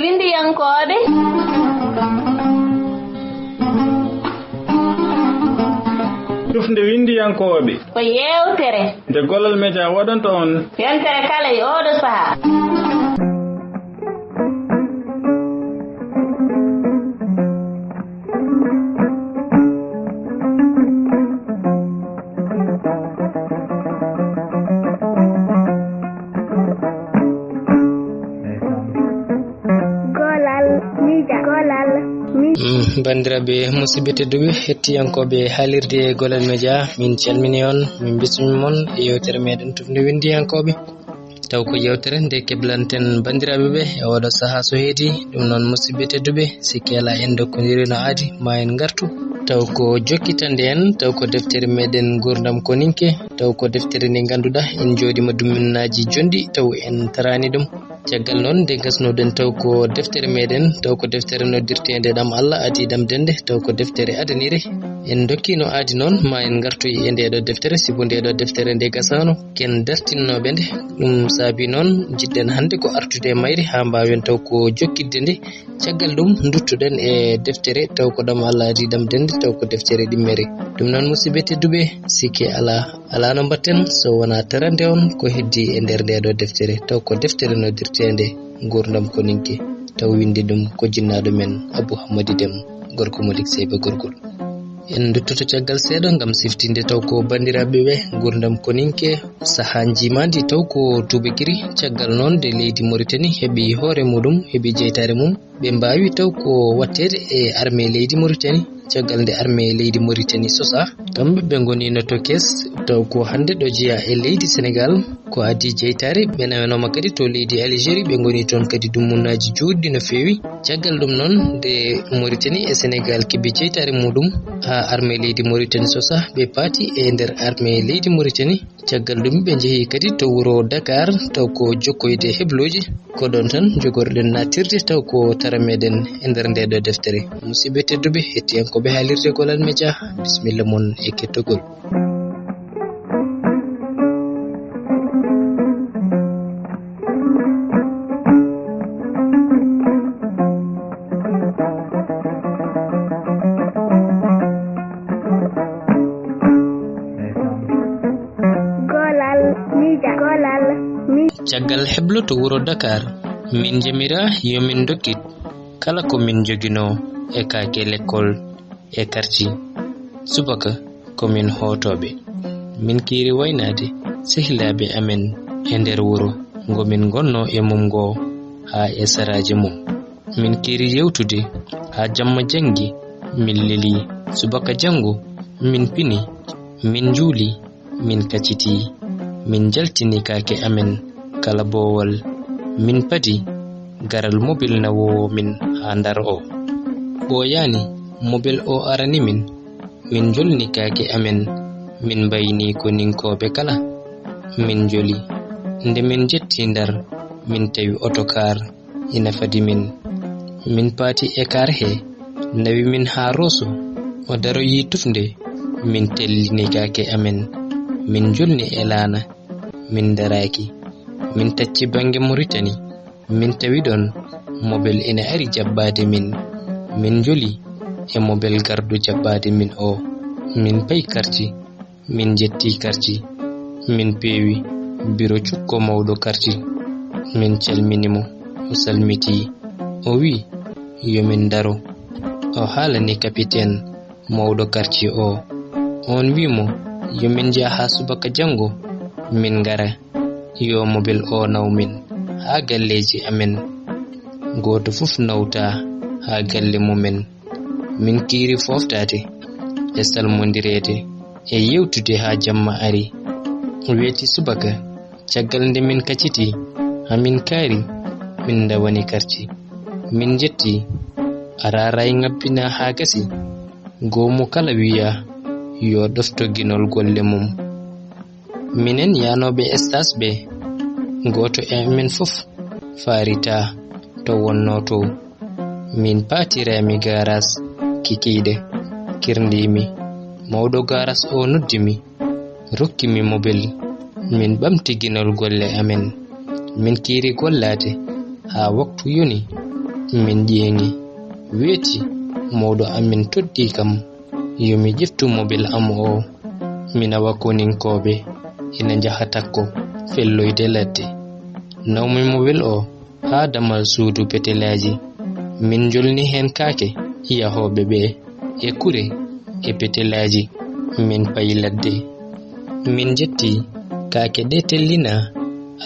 windiyankoɓe tufnde windiyankoɓe ko yewtere nde Gollal Média waɗanta on yontere kala e oɗo sahaa. bandiraɓe musidɓe tedduɓe hettiyankoɓe haalirde Gollal Média min calmini on min bismi mon e yewtere meɗen tufnde windiyankoɓe taw ko yewtere nde keblanten bandiraɓeɓe e oɗo saaha so heedi ɗum noon musidɓe tedduɓe sikki ala en dokkodiri no aadi ma en gartu taw ko jokkitande en taw ko deftere meɗen gurdam koninke taw ko deftere nde ganduɗa en jooɗima duminaji jondi taw en tarani ɗum caggal noon nde gasnoɗen taw ko deftere meɗen taw ko deftere noddirtede ɗam Allah adi ɗam dende taw ko deftere adanire en dokkino aadi noon ma en gartoy e ndeɗo deftere sibo ndeɗo deftere nde gasano ken dartinnoɓe nde ɗum saabi noon jiɗɗen hande ko artude mayri ha mbawen taw ko jokkidde nde caggal ɗum duttuɗen e deftere taw ko ɗam Allah adi ɗam dende taw ko deftere ɗimmere ɗum noon musidɓe tedduɓe sikki ala no mbatten so wona tarande on ko heddi e nder ndeɗo deftere taw ko deftere noddirtede gurdam koninke taw windi ɗum ko jinnaɗo men Abou Hamady Déme gorko Malik Seyba gorgol en duttoto caggal seeɗa gam siftinde taw ko bandiraɓeɓe gurdam koninke saha jimadi taw ko tubakiri caggal noon de leydi Mauritanie heeɓi hoore muɗum heeɓi jeytare mum ɓe mbawi taw ko wattede e armée leydi Mauritanie caggal nde armée leydi Mauritanie sosa kamɓe ɓe goni no Tokes taw ko hande ɗo jeeya e leydi Sénégal ko addi jeytare ɓe nawanoma kadi to leydi Algérie ɓe goni toon kadi dummunaji juɗɗi no fewi caggal ɗum noon nde Mauritanie e Sénégal keɓi jeytare muɗum ha armée leydi Mauritanie sosa ɓe paati e nder armée leydi Mauritanie caggal ɗum ɓe jeehi kadi to wuro Dakar taw ko jokkoyde hebloji ko ɗon tan jogorɗen natirde taw ko tara meɗen e nder ndeɗo deftere musidɓe tedduɓe hettiyankoɓe haalirde Gollal Média bisimilla mon e kettogol caggal heblo to wuro Dakar min jamira yomin dokkit kala ko min jogino e kaake l'école e quartier subaka komin hotoɓe min kiri waynade sehilaɓe amen e nder wuro ngomin gonno e mum go ha e saraje mum min kiri yewtude ha jamma jangi min leli subaka jango min pini min juuli min kaciti min jaltini kaake amen kala bowal min padi garal mobil nawowo min ha ndar o ɓoyani mobil o arani min jolni kaake amen min bayni ko ninkoɓe kala min joli nde min jetti ndar min tawi autocar ina fadi min paati e kar he nawi min ha Rosso o daroyi tufnde min tellini kaake amen min jolni e laana min daraki min tacci bange Mauritanie min tawi ɗon mobil ina ari jabbade min joli e mobil gardu jabbade min o min pay karti min jetti karti min peewi biro cukko mawɗo karti min calminimo o salmiti o wi yomin daro o haalani capitaine mawɗo karti o on wimo yomin jaa ha subaka jango min ngara yo mobil o nawmin ha galleji amen goto fof nawta ha galle mumen min kiiri foftade e salmodirede e yewtude ha jamma ari weeti subaka caggal nde min kaciti hamin kaari min dawani karti min jetti araray ngabbina ha gasi gomo kala wiya yo ɗofto ginol golle mum minen yanoɓe stage ɓe goto e amen fof farita to wonnoto min patirami garas kikiɗe kirndimi mawɗo garas o noddimi rokkimi mobil min ɓamti ginol golle amen min kiiri gollade ha waktu yoni min ƴeengi weeti mawɗo amin toɗɗi kam yomi ƴeftu mobile am o mina wakkoninkoɓe ina njaha takko felloyde ladde nawmi mobile o haa damal suudu petelaji min jolni hen kaake yahoɓe ɓe e kure e petelaji min payi ladde min jetti kaake ɗe tellina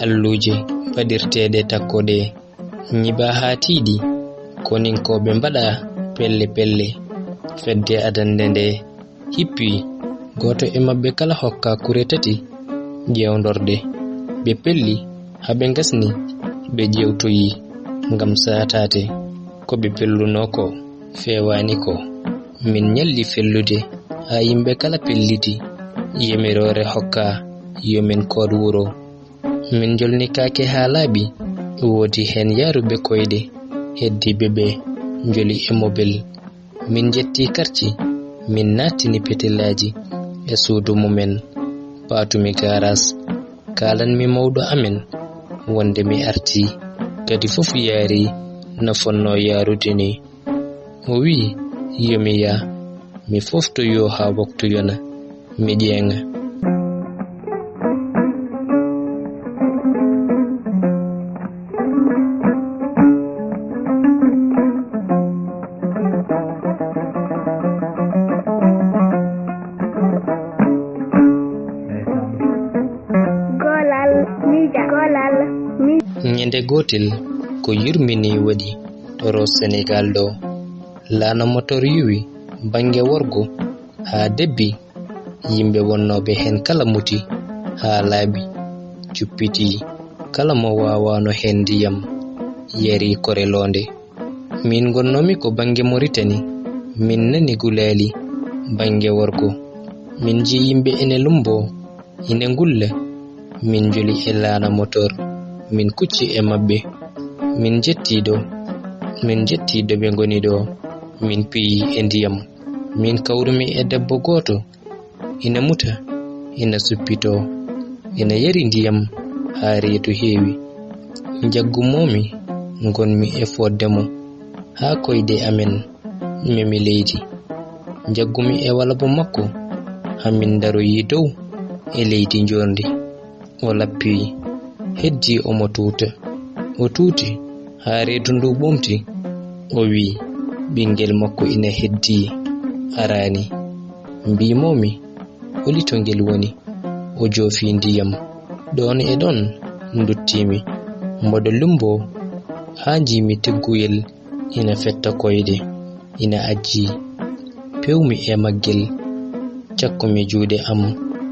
alluje baɗirteɗe takkoɗe nyiɓa haa tiiɗi koninkoɓe mbaɗa pelle pelle fedde adande nde hippi goto e mabɓe kala hokka kure tati ƴewdorde ɓe pelli haɓe gasni ɓe ƴewtoyi ngam satate ko ɓe pelluno ko fewani ko min ñalli fellude ha yimɓe kala pelliti yemirore hokka yomin kod wuro min jolni kaake ha laaɓi woodi hen yaruɓe koyɗe heddiɓe ɓe joli e mobile min jetti karci min nattini petelaji e suudu mumen patumi garas kalanmi mawɗo amen wonde mi arti kadi fof yaari no fonno yarude ni o wi yomi ya mi foftoyo ha waktu yona mi ƴeenga ñande gotel ko yurmini waɗi ɗoro Sénégal ɗo laana motor yuwi bange worgo ha debbi yimɓe wonnoɓe hen kala muti ha laaɓi cuppiti kala mo wawano hen ndiyam yari korelonde min gonnomi ko bange Mauritanie min nani gulali bange worgo min ji yimɓe ene lumbo ine ngulla min joli e laana motor min kucci e mabɓe min jettiɗo ɓe ngoni ɗo min piyi e ndiyam min kawrumi e debbo goto ina muta ina suppito ina yari ndiyam ha reedu heewi jaggumomi gonmi e foddemo ha koyɗe amen memi leydi jaggumi e walabo makko hamin daroyi dow e leydi jorndi o lappi heddi omo tuuta o tuuti ha reedu ndu ɓomti o wi ɓingel makko ina heddi arani mbimomi holito ngel woni o joofi ndiyam ɗon e ɗon duttimi mboɗo lumbo ha jimi tegguyel ina fetta koyɗe ina ajji pewmi e maggel cakkumi juuɗe am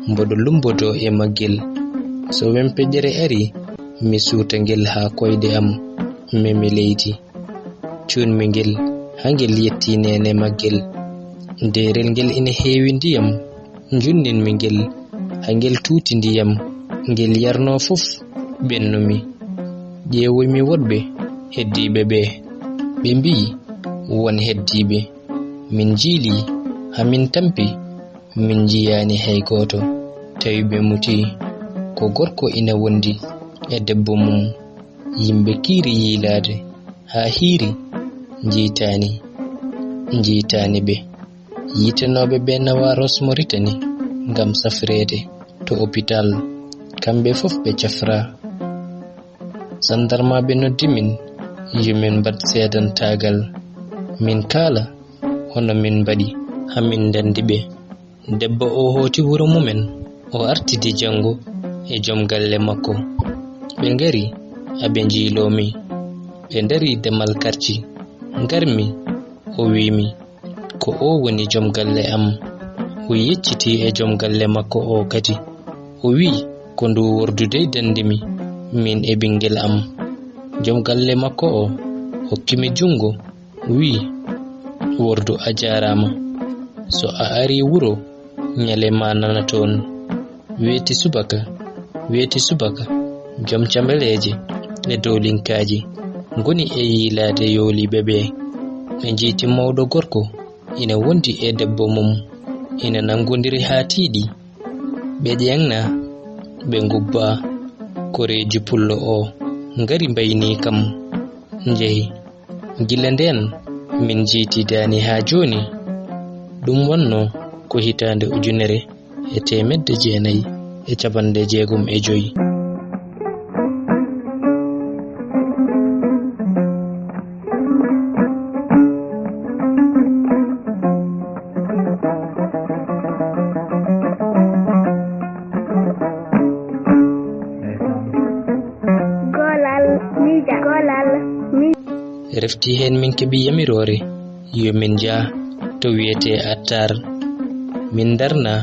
mboɗo lumboto e maggel so wempejere ari mi suuta ngel ha koyɗe am memi leydi cunmi ngel ha ngel yetti nene maggel derel ngel ina heewi ndiyam junninmi ngel ha ngel tuuti ndiyam ngel yarno fof ɓennumi ƴeewoymi woɗɓe heddiɓe ɓe mbi won heddiɓe min jiili hamin tampi min jiyani hay goto tawi ɓe muti ko gorko ina wondi e debbo mum yimɓe kiiri yiilade ha hiiri jiitani ɓe yitanoɓe ɓe nawa Ros Mauritanie ngam safrede to hôpital kamɓe fof ɓe cafra sandarmaɓe noddimin yomin mbad seedantagal min kaala hono min mbaɗi hamin dandi ɓe debbo o hooti wuro mumen o artidi jango e joom galle makko ɓe ngari aɓe jiilomi ɓe dari demal karci ngarmi o wimi ko o woni joom galle am o yecciti e joom galle makko o kadi o wi ko ndu wordude dandimi min e ɓingel am joom galle makko o hokkimi jungo wi wordu a jarama so a ari wuro nyalema nana toon weeti subaka joom cambeleje e dowlinkaji ngoni e yiilade yooliɓe ɓe ɓe jiiti mawɗo gorko ina wondi e debbo mum ina nangodiri ha tiiɗi ɓe ƴeŋna ɓe ngubba koreji pullo o ngari mbayni kam njehi gila nden min jiitidani ha joni ɗum wonno ko hitande 1965. refti hen min keɓi yamirore yo min jaa to wiyete attar min darna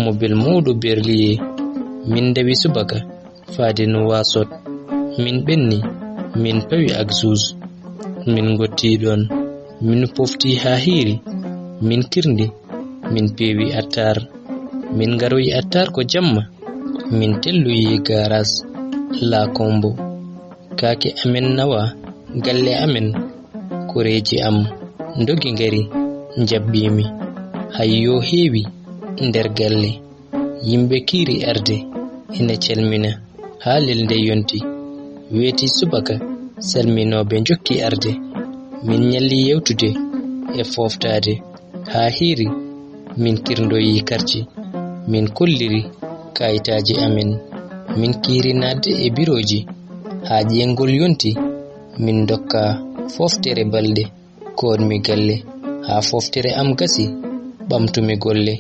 mobil muɗo berliye min dawi subaka faade no wasot min ɓenni min pawi axus min gotti ɗon min pofti ha hiiri min kirndi min peewi attar min garoyi attar ko jamma min telloyi garas la kombo kake amen nawa galle amen koreji am ndogi ngari jabbimi hayyo heewi nder galle yimɓe kiiri arde ina calmina haalel nde yonti weeti subaka salminoɓe jokki arde min nyalli yewtude e foftade ha hiiri min kirndoyi karci min kolliri kayitaji amen min kiiri nadde e biroji ha ƴengol yonti min dokka foftere balde koodmi galle ha foftere am gasi ɓamtumi golle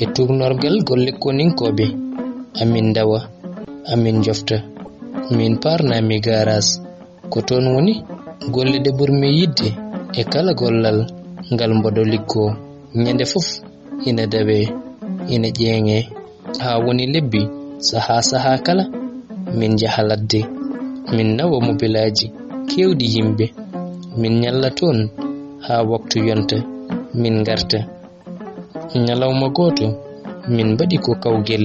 e tugnorgal golle koninkoɓe amin dawa amin jofta min parnami garas ko toon woni golle ɗe ɓurmi yidde e kala gollal ngal mboɗo liggo nyande fof ina dawe ina ƴeŋe ha woni lebbi saha kala min jaha ladde min nawa mobilaji kewɗi yimɓe min nyalla toon ha waktu yonta min garta nyalawma goto min mbaɗi ko kawgel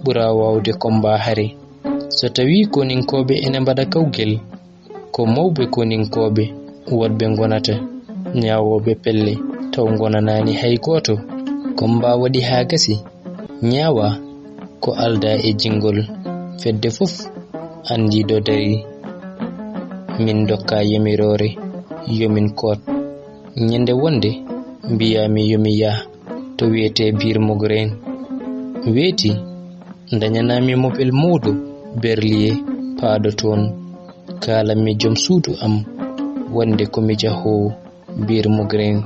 ɓura wawde komba hare so tawi koninkoɓe ene mbaɗa kawgel ko mawɓe koninkoɓe woɗɓe gonata nyawoɓe pelle taw gonanani hay goto komba waɗi ha gasi nyawa ko alda e jingol fedde fof andiɗo dari min dokka yamirore yomin koot nyande wonde mbiyami yomi yaha to wiyete bir mogren weeti dañanami mobel muɗo berliye paado toon kalanmi joom suudu am wonde komi jahowo bir mogren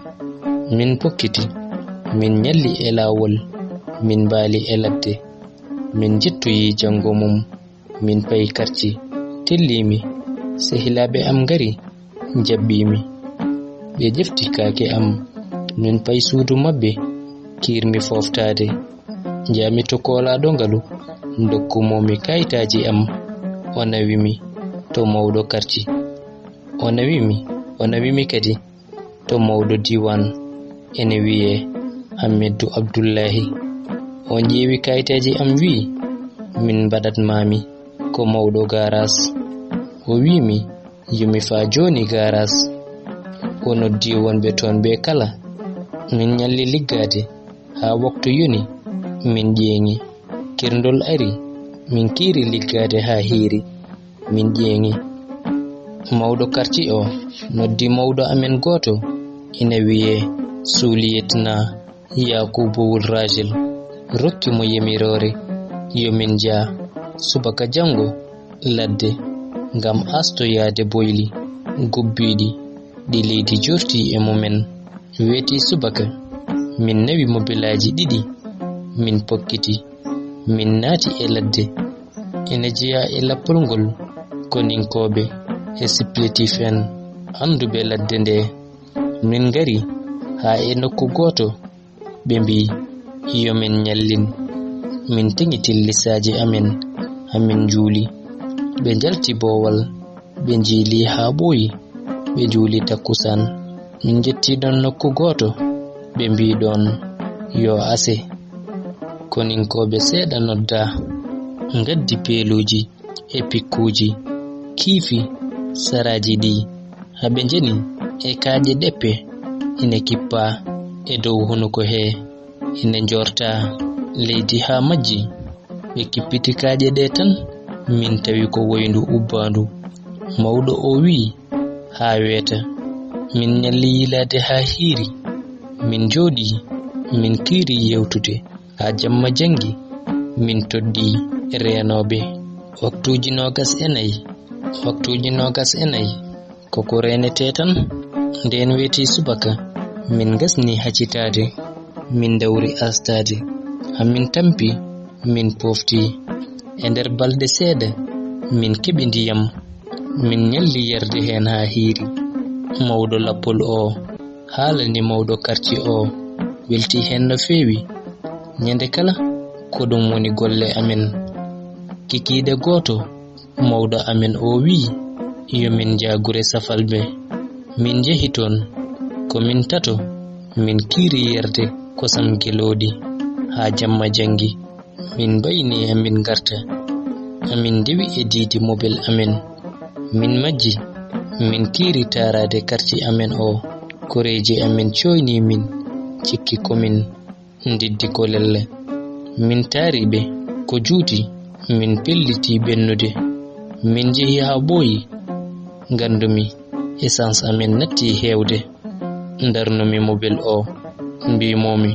min pokkiti min nyalli e lawol min baali e ladde min jettoyi jango mum min payi karci tellimi sehilaɓe am ngari jabbimi ɓe jefti kake am min payi suudu mabɓe kirmi foftade jami to kolaɗo ngalu dokkumomi kayitaji am o nawimi to mawɗo karci o nawimi kadi to mawɗo diwan ene wiye Hamidou Abdoullahi on ƴeewi kayitaji am wi min mbaɗatmami ko mawɗo garas o wimi yomi fa joni garas o noddi wonɓe toon ɓe kala min nyalli liggade ha waktu yoni min ƴeŋi kirndol ari min kiiri liggade ha hiiri min ƴeŋi mawɗo karci o noddi mawɗo amen goto ina wiye Suliyetna Yakubu Rajil rokki mo yamirore yomin jaa subaka jango ladde ngam astoyade boyli gubbiɗi ɗi leydi jorti e mumen weeti subaka min nawi mobilaji ɗiɗi min pokkiti min naati e ladde ina jeeya e lappol ngol koninkoɓe e supplétif en anduɓe ladde nde min ngari ha e nokku goto ɓe mbi yomin nyallin min teŋitil lissaji amen hamin juuli ɓe jalti bowal ɓe jiili ha ɓooyi ɓe juuli takkusan min jettiɗon nokku goto ɓe mbi ɗon yo ase koninkoɓe seeɗa nodda gaddi peeluji e pikkuji kiifi saraji ɗi haɓe jeni e kaaƴe ɗeppe ina kippa e dow hunuko he ina jorta leydi ha majji ɓe kippiti kaaƴe ɗe tan min tawi ko woyndu ubbandu mawɗo o wi ha weeta min nyalli yilade ha hiiri min jodi min kiri yewtude ha jamma jangi min toddi renobe waktuji nogas enayi koko renete tan nden weti subaka min gasni hacitade min dawri astade hamin tampi min pofti e nder balde seeda min kebi ndiyam min nyalli yarde hen ha hiiri mawdo lappol o haalani mawdo karci o welti hen no feewi nyande kala ko dum woni golle amen kikide goto mawdo amen o wi yo min jagure safalbe min jehi ton ko min tato min kiri yarde kosam gelodi ha jamma jangi min bayni amin garta amin dewi e didi mobel amen min majji min kiri tarade karci amen o koreje amen coyni min cikki komin ndiddi ko lelle min taribe ko juuti min pelliti bennude min jehi ha boyi gandumi essence amen natti hewde ndarnumi mobile o mbimomi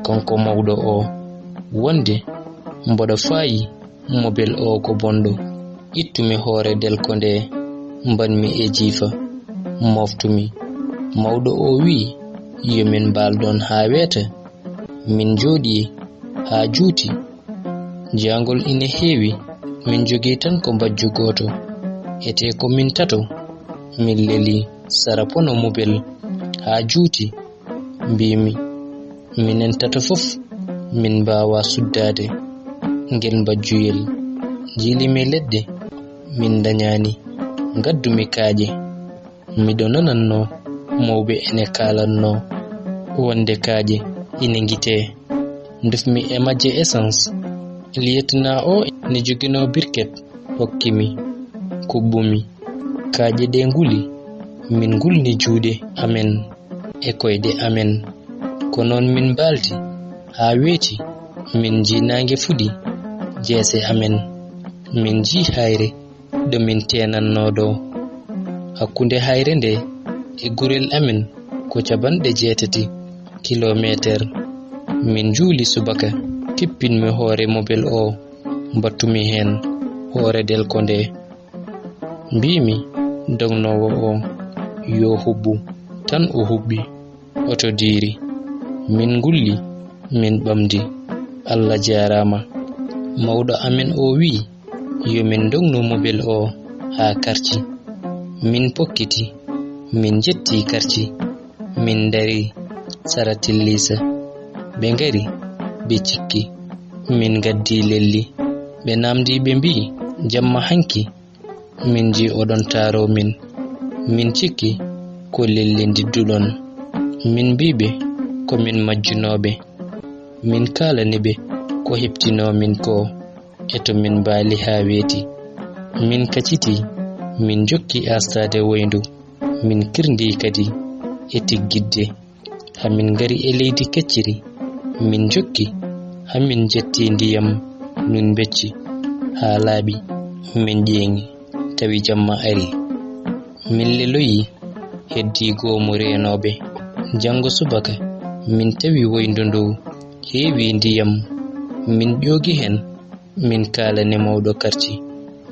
konko mawdo o wonde mbodo fayi mobile o ko bondo ittumi hoore delko nde mbanmi e jifa moftumi mawdo o wi yemin baldon ha weta min jodi ha juuti jangol ine heewi min jogi tan ko bajju goto ete ko min tato min leli sarapono mobile ha juuti mbimi minen tato fof min bawa suddade ngel bajjuyel jilimi ledde min danyani gaddumi kaaje mido nananno mawbe ene kalanno wonde kaaje ine ngite ndufmi e majje essence liyetna o ni jogino birket hokkimi kubbumi kaaje de nguli min ngulni juude amen e koyde amen ko non min baldi ha weti min jinange fudi jese amen min ji hayre do min tenanno do hakkunde hayre nde e gurel amen ko cabande 7 kilometer min juuli subaka kippinmi hoore mobile o battumi hen hoore del konde mbimi dognowo o yo hubbu tan o hubbi oto diri min ngulli min bamdi Allah jarama mawdo amen o wi yo min dogno mobile o ha karci min pokkiti min jetti karci min dari saratillisa be ngari be cikki min gaddi lelli be namdi be mbi jamma hanki min ji odon taro min cikki ko lelli diddudon min bibe ko min majjunobe min kala nibe ko heptino min ko eto min bali ha weti min kaciti min jokki astade woyndu min kirndi kadi e tiggidde hamin ngari e leydi kecciri min jokki hamin jetti ndiyam nun becci ha laabi min jeengi tawi jamma ari min leloyi heddi goomu renobe jango subaka min tawi woyndu ndu heewi ndiyam min jogi hen min kala ne mawdo karci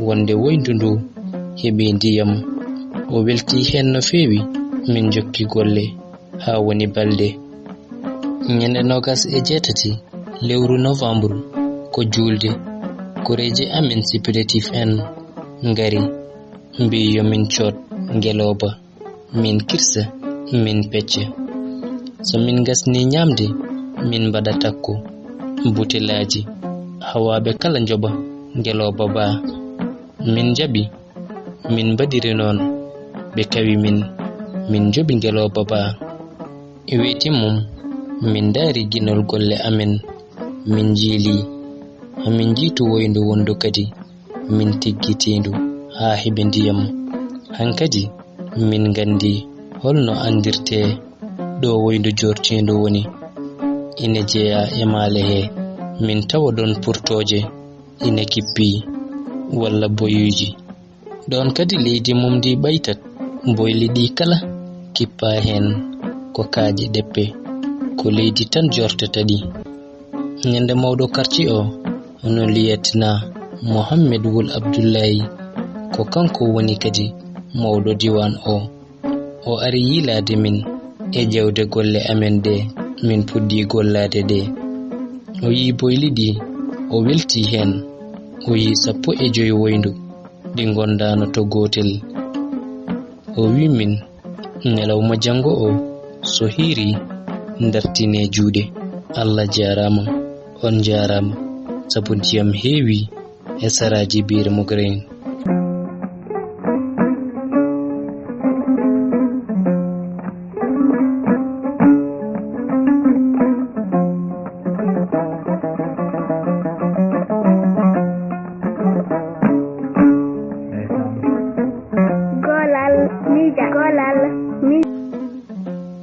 wonde woyndu ndu hebi ndiyam o welti hen no feewi min jokki golle ha woni balde nyande 28 lewru novembre ko julde koreje amen supplétif en ngari mbiyo min cot ngeloba min kirsa min pecce so min gasni nyamde min bada takku butilaji hawabe kala njoba ngeloba ba min jabi min badiri non be kawi min jobi ngeloba ba e weti mum min dari ginol golle amen min jili min jitu woyndu wondu kadi min tiggitindu ha hebe ndiyam hankadi min gandi holno andirte do woyndu jortindu woni ine jeya e male he min tawa don purtoje ine kippi walla boyuji don kadi leydi mum di baytat boyli di kala kippa hen ko kaaje deppe ko leydi tan jortata ɗi. Nyande mawɗo quartier o ono liyetna Mohammed Wul Abdullahi ko kanko woni kadi mawɗo diwan o ari yilade min e jewde golle amen de min puddi gollade de. O yi boyliɗi o welti hen, o yi 15 woyndu ɗi gondano to gotel. O wi min nyalawma jango o so hiri dartine juuɗe. Allah jarama, on jarama, sabu ndiyam heewi e saraji biire mo grain.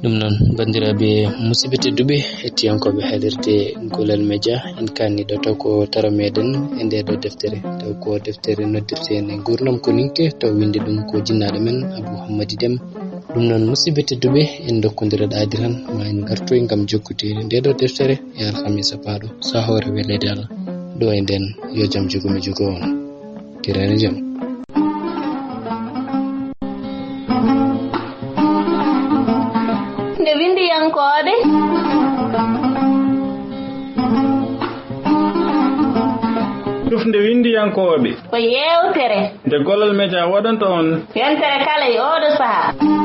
Ɗum noon bandiraɓe musidɓe tedduɓe hettiyankoɓe haalirde Golal Media en kanniɗo taw ko tara meɗen e nde ɗo deftere, taw ko deftere noddirtene gurnam ko ninke, taw windi ɗum ko jinnaɗo men Abou Hammady Déme. Ɗum noon musidɓe tedduɓe en dokkodira ɗaadiran ma en gartoy gam jokkutede nde ɗo deftere e alhamisa paaɗo sahore welede Allah ɗo e nden yo jaam jogumi jogo on tirani jaam. nde windiyankoɓe Tufnde windiyankoɓe ko yewtere nde Golal Media waɗanta on yontere kala e oɗo saha.